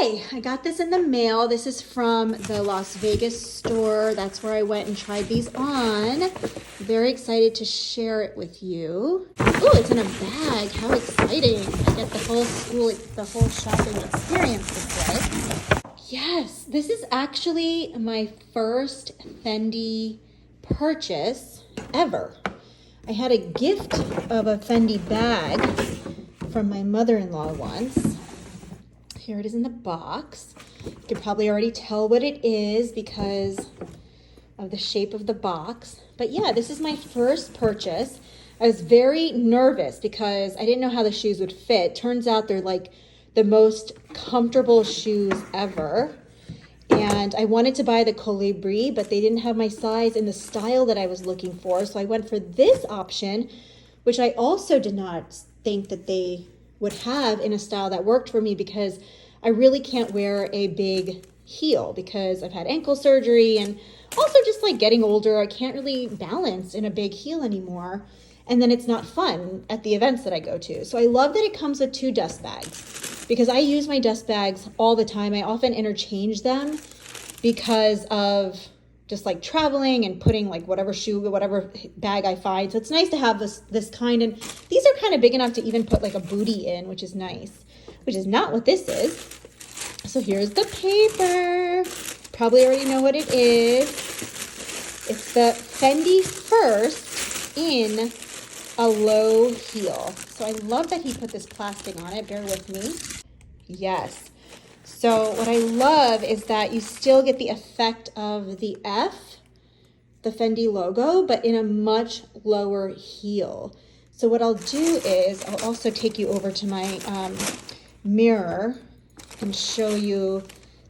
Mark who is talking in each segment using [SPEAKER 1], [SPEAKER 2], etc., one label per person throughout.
[SPEAKER 1] Okay, I got this in the mail. This is from the Las Vegas store. That's where I went and tried these on. Very excited to share it with you. Oh, it's in a bag. How exciting. I get the whole shopping experience this way. Yes, this is actually my first Fendi purchase ever. I had a gift of a Fendi bag from my mother-in-law once. Here it is in the box. You can probably already tell what it is because of the shape of the box. But yeah, this is my first purchase. I was very nervous because I didn't know how the shoes would fit. Turns out they're like the most comfortable shoes ever. And I wanted to buy the Colibri, but they didn't have my size in the style that I was looking for. So I went for this option, which I also did not think that they would have in a style that worked for me because I really can't wear a big heel because I've had ankle surgery and also just like getting older, I can't really balance in a big heel anymore. And then it's not fun at the events that I go to. So I love that it comes with 2 dust bags because I use my dust bags all the time. I often interchange them because of just like traveling and putting like whatever bag I find. So it's nice to have this kind, and these are kind of big enough to even put like a bootie in, which is nice, which is not what this is. So here's the paper. Probably already know what it is. It's the Fendi First in a low heel. So I love that he put this plastic on it. Bear with me. Yes. So what I love is that you still get the effect of the F, the Fendi logo, but in a much lower heel. So what I'll do is I'll also take you over to my mirror and show you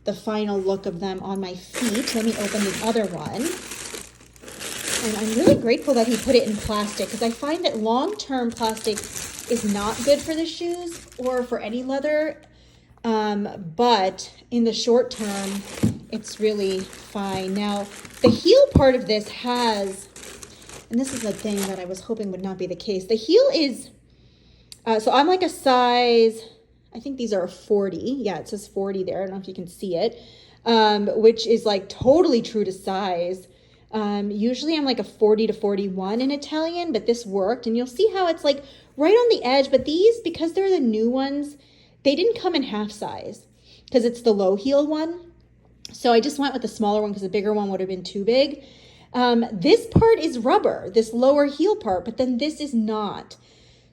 [SPEAKER 1] the final look of them on my feet. Let me open the other one. And I'm really grateful that he put it in plastic because I find that long-term plastic is not good for the shoes or for any leather. But in the short term, it's really fine. Now, the heel part of this has, and this is the thing that I was hoping would not be the case. The heel is, so I'm like a size, I think these are a 40. Yeah, it says 40 there. I don't know if you can see it, which is like totally true to size. Usually I'm like a 40 to 41 in Italian, but this worked. And you'll see how it's like right on the edge. But these, because they're the new ones, they didn't come in half size because it's the low heel one. So I just went with the smaller one because the bigger one would have been too big. This part is rubber, this lower heel part, but then this is not.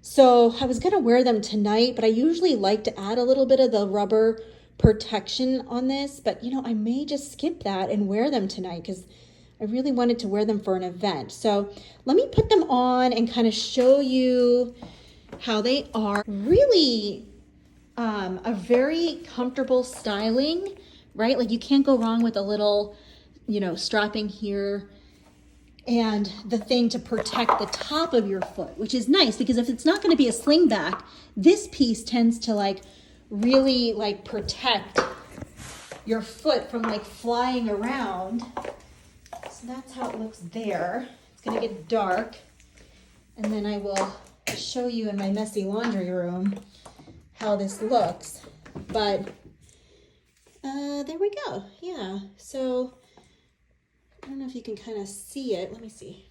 [SPEAKER 1] So I was going to wear them tonight, but I usually like to add a little bit of the rubber protection on this. But, you know, I may just skip that and wear them tonight because I really wanted to wear them for an event. So let me put them on and kind of show you how they are. Really a very comfortable styling, right? Like you can't go wrong with a little, you know, strapping here and the thing to protect the top of your foot, which is nice because if it's not going to be a sling back, this piece tends to like really like protect your foot from like flying around. So that's how it looks there. It's going to get dark and then I will show you in my messy laundry room how this looks, but there we go. Yeah, so I don't know if you can kind of see it. Let me see.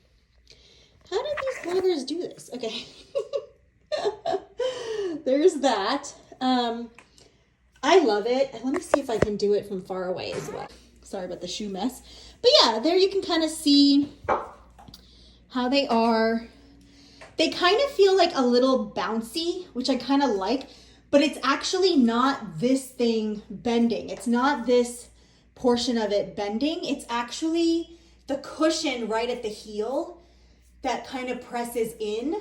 [SPEAKER 1] How did these bloggers do this? Okay. There's that. I love it. And let me see if I can do it from far away as well. Sorry about the shoe mess. But yeah, there you can kind of see how they are. They kind of feel like a little bouncy, which I kind of like. But it's actually not this thing bending. It's not this portion of it bending. It's actually the cushion right at the heel that kind of presses in.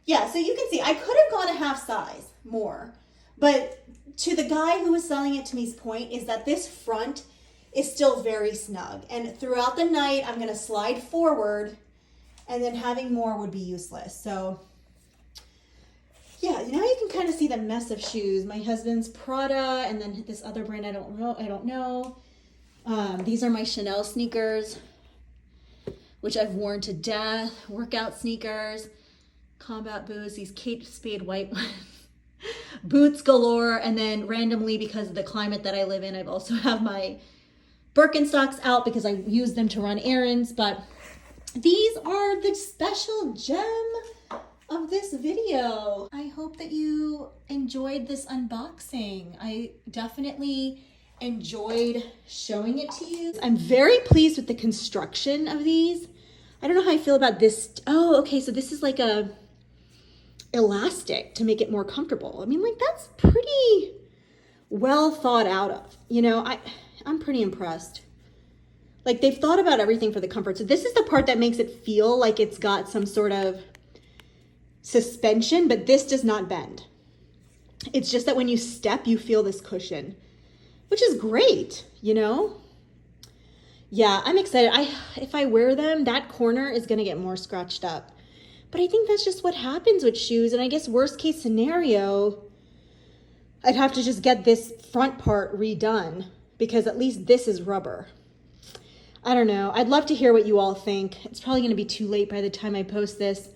[SPEAKER 1] Yeah, so you can see I could have gone a half size more. But to the guy who was selling it to me's point is that this front is still very snug. And throughout the night, I'm going to slide forward and then having more would be useless. So yeah, now you can kind of see the mess of shoes. My husband's Prada, and then this other brand I don't know. These are my Chanel sneakers, which I've worn to death. Workout sneakers, combat boots, these Kate Spade white ones. boots galore. And then randomly, because of the climate that I live in, I've also have my Birkenstocks out because I use them to run errands. But these are the special gem of this video. I hope that you enjoyed this unboxing. I definitely enjoyed showing it to you. I'm very pleased with the construction of these. I don't know how I feel about this. Oh, okay, so this is like a elastic to make it more comfortable. I mean, like, that's pretty well thought out of, you know. I'm pretty impressed. Like, they've thought about everything for the comfort. So this is the part that makes it feel like it's got some sort of suspension, but this does not bend. It's just that when you step, you feel this cushion, which is great, you know? Yeah, I'm excited. If I wear them, that corner is gonna get more scratched up. But I think that's just what happens with shoes. And I guess worst case scenario, I'd have to just get this front part redone because at least this is rubber. I don't know. I'd love to hear what you all think. It's probably gonna be too late by the time I post this.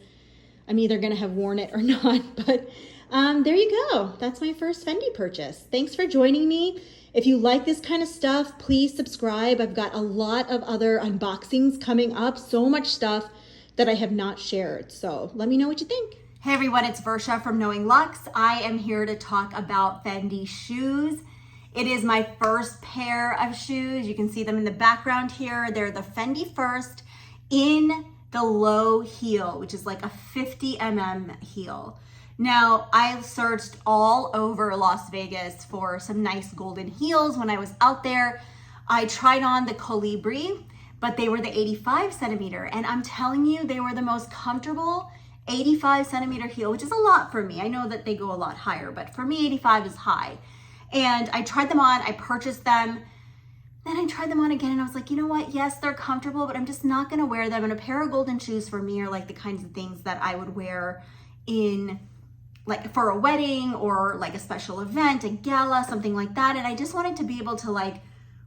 [SPEAKER 1] I'm either gonna have worn it or not, but there you go. That's my first Fendi purchase. Thanks for joining me. If you like this kind of stuff, please subscribe. I've got a lot of other unboxings coming up, so much stuff that I have not shared. So let me know what you think. Hey everyone, it's Versha from Knowing Lux. I am here to talk about Fendi shoes. It is my first pair of shoes. You can see them in the background here. They're the Fendi First in the low heel, which is like a 50 mm heel. Now, I searched all over Las Vegas for some nice golden heels when I was out there. I tried on the Colibri, but they were the 85 centimeter. And I'm telling you, they were the most comfortable 85 centimeter heel, which is a lot for me. I know that they go a lot higher, but for me, 85 is high. And I tried them on, I purchased them. Then I tried them on again and I was like, you know what? Yes, they're comfortable, but I'm just not gonna wear them. And a pair of golden shoes for me are like the kinds of things that I would wear in like for a wedding or like a special event, a gala, something like that. And I just wanted to be able to like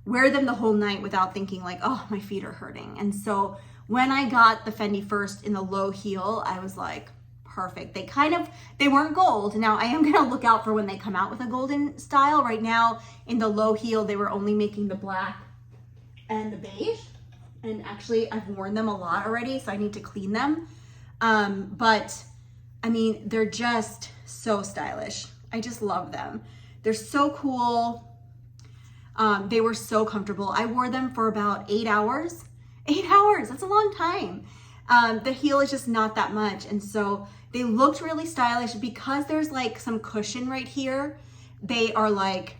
[SPEAKER 1] wear them the whole night without thinking like, oh, my feet are hurting. And so when I got the Fendi First in the low heel, I was like, perfect. They weren't gold. Now I am gonna look out for when they come out with a golden style. Right now in the low heel, they were only making the black and the beige. And actually I've worn them a lot already, so I need to clean them. But I mean, they're just so stylish. I just love them. They're so cool. They were so comfortable. I wore them for about 8 hours. 8 hours, that's a long time. The heel is just not that much. And so they looked really stylish because there's like some cushion right here. They are like,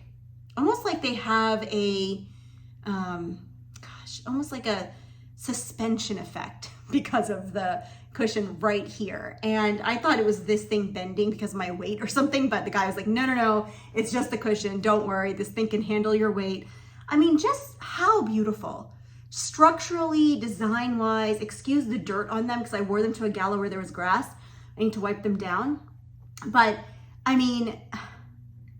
[SPEAKER 1] almost like they have a, almost like a suspension effect because of the cushion right here. And I thought it was this thing bending because of my weight or something, but the guy was like, no, it's just the cushion. Don't worry, this thing can handle your weight. I mean, just how beautiful. Structurally, design-wise, excuse the dirt on them because I wore them to a gala where there was grass. I need to wipe them down. But I mean,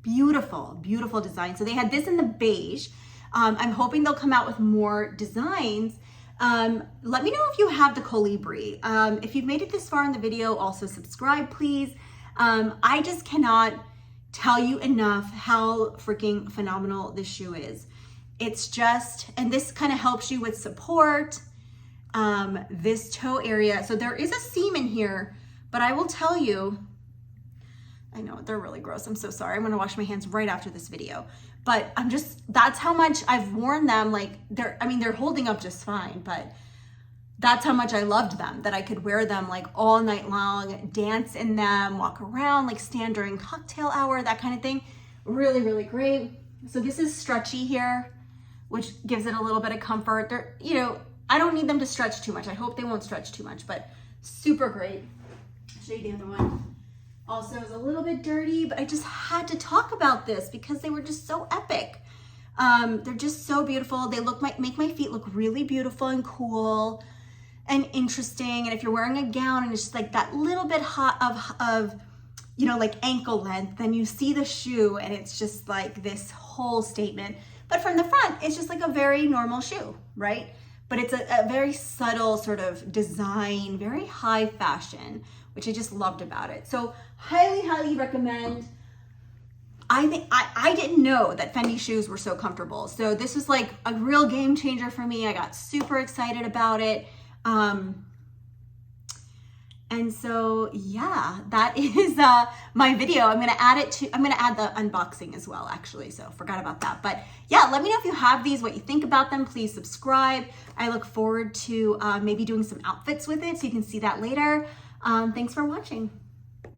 [SPEAKER 1] beautiful, beautiful design. So they had this in the beige. I'm hoping they'll come out with more designs. Let me know if you have the Colibri. If you've made it this far in the video, also subscribe, please. I just cannot tell you enough how freaking phenomenal this shoe is. It's just, and this kind of helps you with support, this toe area. So there is a seam in here, but I will tell you, I know they're really gross. I'm so sorry. I'm gonna wash my hands right after this video. But that's how much I've worn them. Like they're holding up just fine, but that's how much I loved them, that I could wear them like all night long, dance in them, walk around, like stand during cocktail hour, that kind of thing. Really, really great. So this is stretchy here, which gives it a little bit of comfort. They're, you know, I don't need them to stretch too much. I hope they won't stretch too much, but super great. I'll show you the other one. Also is a little bit dirty, but I just had to talk about this because they were just so epic. They're just so beautiful. They make my feet look really beautiful and cool and interesting. And if you're wearing a gown and it's just like that little bit hot of you know, like ankle length, then you see the shoe and it's just like this whole statement. But from the front, it's just like a very normal shoe, right? But it's a very subtle sort of design, very high fashion, which I just loved about it. So highly, highly recommend.
[SPEAKER 2] I think I didn't know that Fendi shoes were so comfortable. So this was like a real game changer for me. I got super excited about it. And so, yeah, that is my video. I'm gonna add the unboxing as well, actually, so forgot about that. But yeah, let me know if you have these, what you think about them. Please subscribe. I look forward to maybe doing some outfits with it, so you can see that later. Thanks for watching.